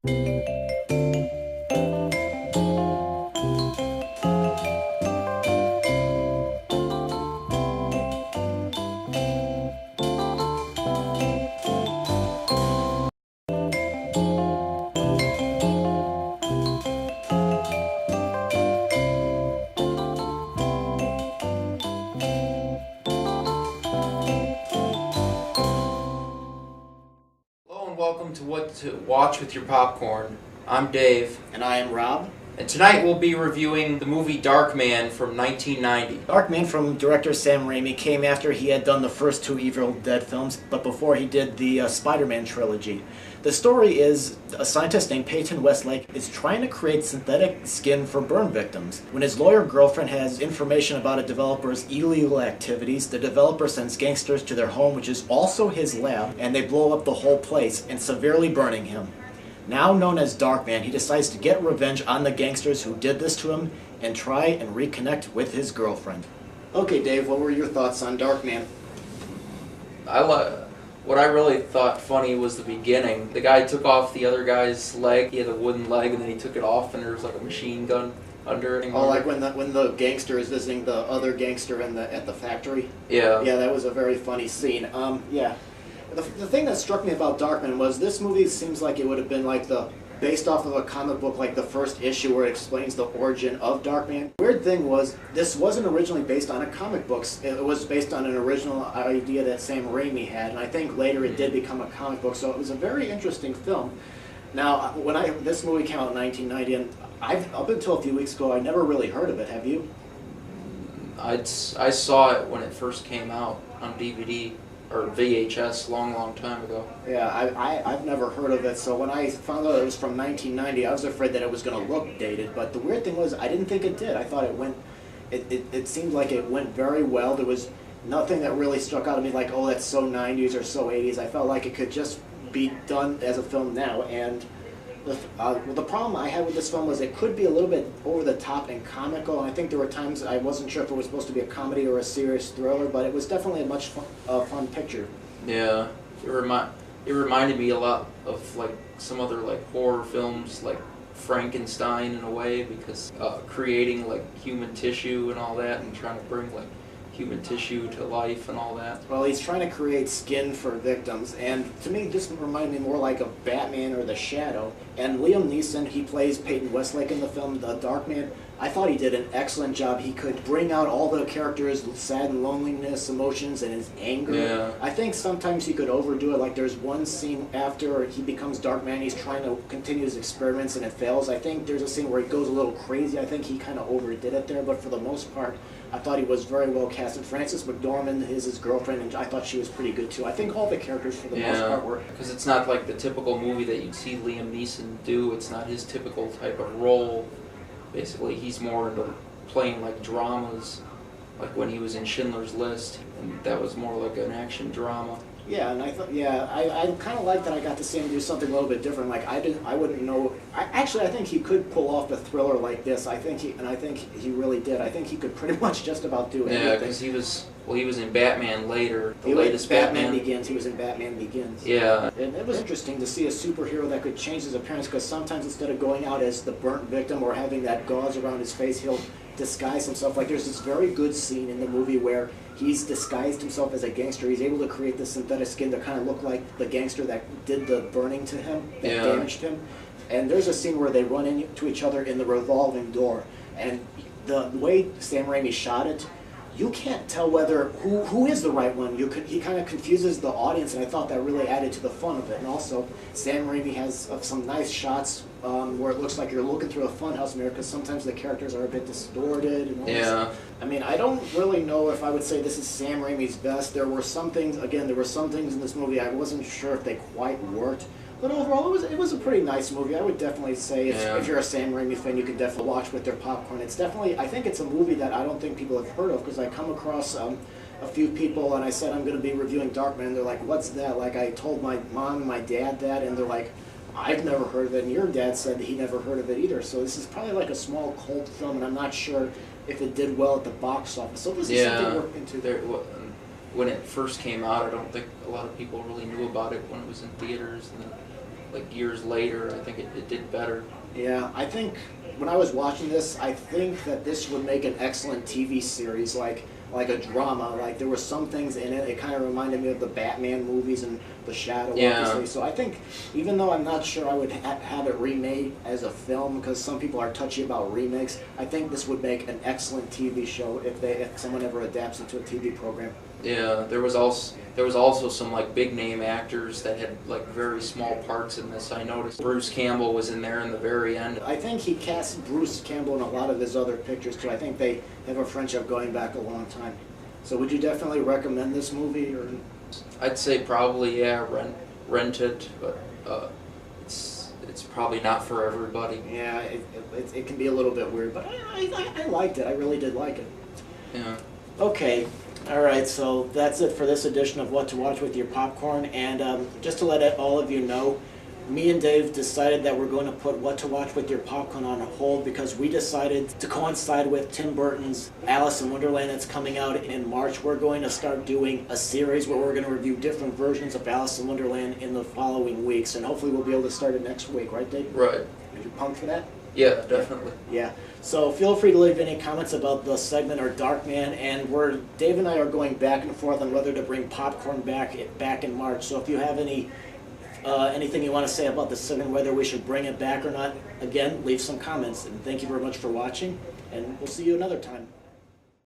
Welcome to What to Watch with Your Popcorn. I'm Dave. And I am Rob. And tonight we'll be reviewing the movie Darkman from 1990. Darkman from director Sam Rami came after he had done the first two Evil Dead films, but before he did the Spider-Man trilogy. The story is a scientist named Peyton Westlake is trying to create synthetic skin for burn victims. When his lawyer girlfriend has information about a developer's illegal activities, the developer sends gangsters to their home, which is also his lab, and they blow up the whole place and severely burning him. Now known as Darkman, he decides to get revenge on the gangsters who did this to him and try and reconnect with his girlfriend. Okay, Dave, what were your thoughts on Darkman? What I really thought funny was the beginning. The guy took off the other guy's leg. He had a wooden leg, and then he took it off, and there was like a machine gun under it. Oh, like when the gangster is visiting the other gangster at the factory? Yeah. Yeah, that was a very funny scene. Yeah. The thing that struck me about Darkman was this movie seems like it would have been like based off of a comic book, like the first issue where it explains the origin of Darkman. Weird thing was, this wasn't originally based on a comic books. It was based on an original idea that Sam Rami had, and I think later it did become a comic book, so it was a very interesting film. Now, this movie came out in 1990, and up until a few weeks ago, I never really heard of it. Have you? I saw it when it first came out on DVD. Or VHS, long time ago. Yeah, I've never heard of it, so when I found out it was from 1990, I was afraid that it was going to look dated, but the weird thing was, I didn't think it did. I thought it seemed like it went very well. There was nothing that really struck out at me like, oh, that's so 90s or so 80s. I felt like it could just be done as a film now, and the problem I had with this film was it could be a little bit over the top and comical, and I think there were times I wasn't sure if it was supposed to be a comedy or a serious thriller, but it was definitely a much fun picture. Yeah, it reminded me a lot of like some other like horror films, like Frankenstein in a way, because creating like human tissue and all that, and trying to bring like human tissue to life and all that. Well, he's trying to create skin for victims, and to me this reminded me more like of Batman or The Shadow. And Liam Neeson, he plays Peyton Westlake in the film The Darkman. I thought he did an excellent job. He could bring out all the characters' sad and loneliness, emotions, and his anger. Yeah. I think sometimes he could overdo it. Like there's one scene after he becomes Darkman, he's trying to continue his experiments and it fails. I think there's a scene where he goes a little crazy. I think he kind of overdid it there, but for the most part, I thought he was very well casted. Frances McDormand is his girlfriend, and I thought she was pretty good too. I think all the characters for the most part were. Because it's not like the typical movie that you'd see Liam Neeson do. It's not his typical type of role. Basically, he's more into playing like dramas, like when he was in Schindler's List, and that was more like an action drama. Yeah, and I thought, I kind of like that I got to see him do something a little bit different. Like I wouldn't know. I think he could pull off a thriller like this. I think he really did. I think he could pretty much just about do anything. Yeah, because he was in Batman later, the latest Batman Begins. He was in Batman Begins. Yeah. And it was interesting to see a superhero that could change his appearance, because sometimes instead of going out as the burnt victim or having that gauze around his face, he'll disguise himself. Like there's this very good scene in the movie where he's disguised himself as a gangster. He's able to create this synthetic skin to kind of look like the gangster that did the burning to him, that damaged him. And there's a scene where they run into each other in the revolving door. And the way Sam Raimi shot it, you can't tell whether who is the right one. He kind of confuses the audience, and I thought that really added to the fun of it. And also, Sam Raimi has some nice shots where it looks like you're looking through a funhouse mirror, because sometimes the characters are a bit distorted. And all this. I mean, I don't really know if I would say this is Sam Raimi's best. There were some things in this movie I wasn't sure if they quite worked. But overall, it was a pretty nice movie. I would definitely say if you're a Sam Raimi fan, you could definitely watch with their popcorn. It's definitely, I think it's a movie that I don't think people have heard of, because I come across a few people and I said I'm going to be reviewing Darkman, and they're like, what's that? Like I told my mom and my dad that, and they're like, I've never heard of it, and your dad said that he never heard of it either. So this is probably like a small cult film, and I'm not sure if it did well at the box office. So this is something we're into. When it first came out, I don't think a lot of people really knew about it when it was in theaters. And like years later, I think it did better. Yeah, I think when I was watching this, I think that this would make an excellent TV series, like a drama. Like there were some things in it. It kind of reminded me of the Batman movies and The Shadow, obviously. So I think, even though I'm not sure I would have it remade as a film, because some people are touchy about remakes, I think this would make an excellent TV show if someone ever adapts it to a TV program. Yeah, there was also some like big name actors that had like very small parts in this. I noticed Bruce Campbell was in there in the very end. I think he cast Bruce Campbell in a lot of his other pictures too. I think they have a friendship going back a long time. So would you definitely recommend this movie? Or I'd say probably, yeah, rent it, but it's probably not for everybody. Yeah, it can be a little bit weird, but I liked it. I really did like it. Yeah. Okay. All right, so that's it for this edition of What to Watch with Your Popcorn. And just to let all of you know, me and Dave decided that we're going to put What to Watch with Your Popcorn on hold because we decided to coincide with Tim Burton's Alice in Wonderland that's coming out in March. We're going to start doing a series where we're going to review different versions of Alice in Wonderland in the following weeks, and hopefully we'll be able to start it next week, right, Dave? Right. Are you pumped for that? Yeah, definitely. Yeah. So feel free to leave any comments about the segment or Darkman, and Dave and I are going back and forth on whether to bring Popcorn back in March. So if you have anything you want to say about the segment, whether we should bring it back or not, again, leave some comments. And thank you very much for watching, and we'll see you another time.